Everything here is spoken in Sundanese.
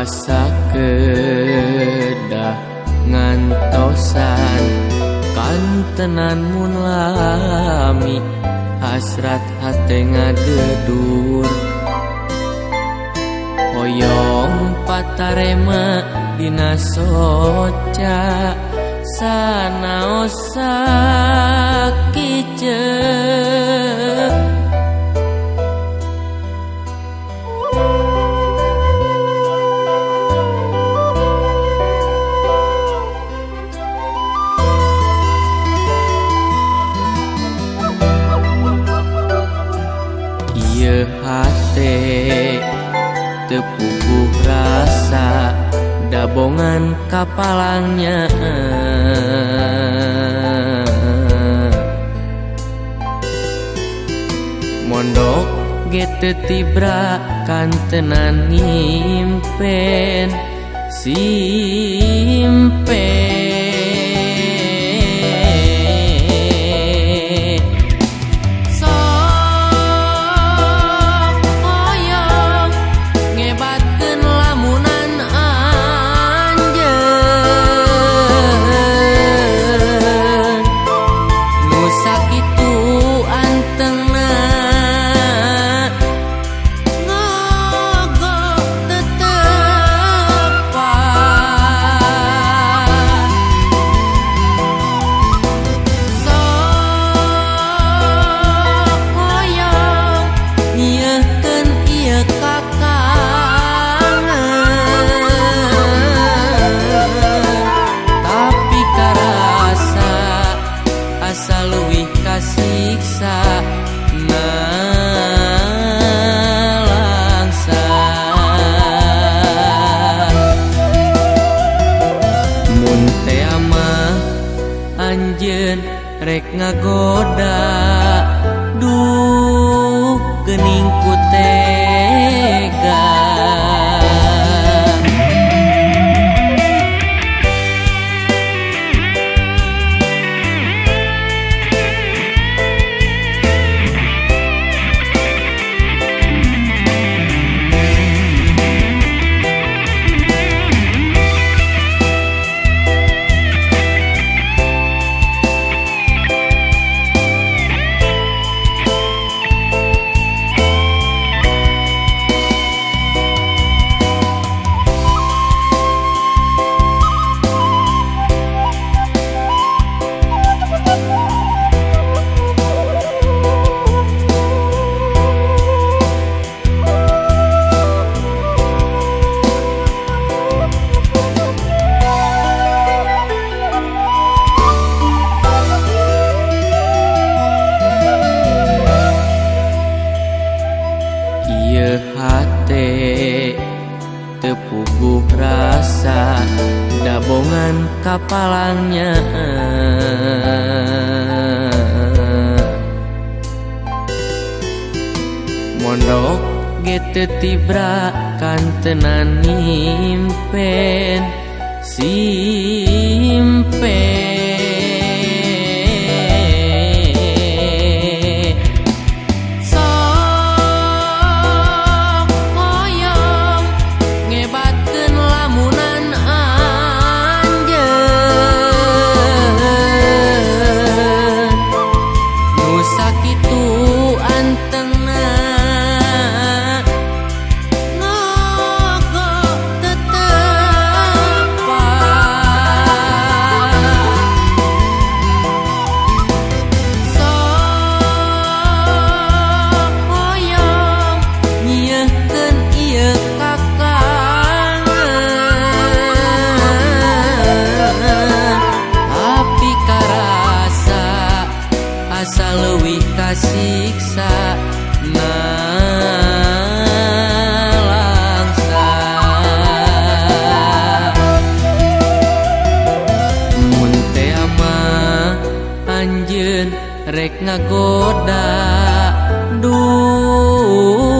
asa kedah ngantosan kantenan mun lami hasrat hate ngagedur hoyong patarema dina soca sanaos sakiceuk ieu hate teu puguh rasa dabongan kapalangnya mondok ge teu tibra kantenan nyimpen simpen siksa nalangsa mun teh mah anjeun rek ngagoda duh geuning ku tega ieu hate teu puguh rasa dabongan kapalangnya mondok ge teu tibra kantenan nyimpen simpen asa leuwih kasiksa nalangsa mun teh mah anjeun rek ngagoda duh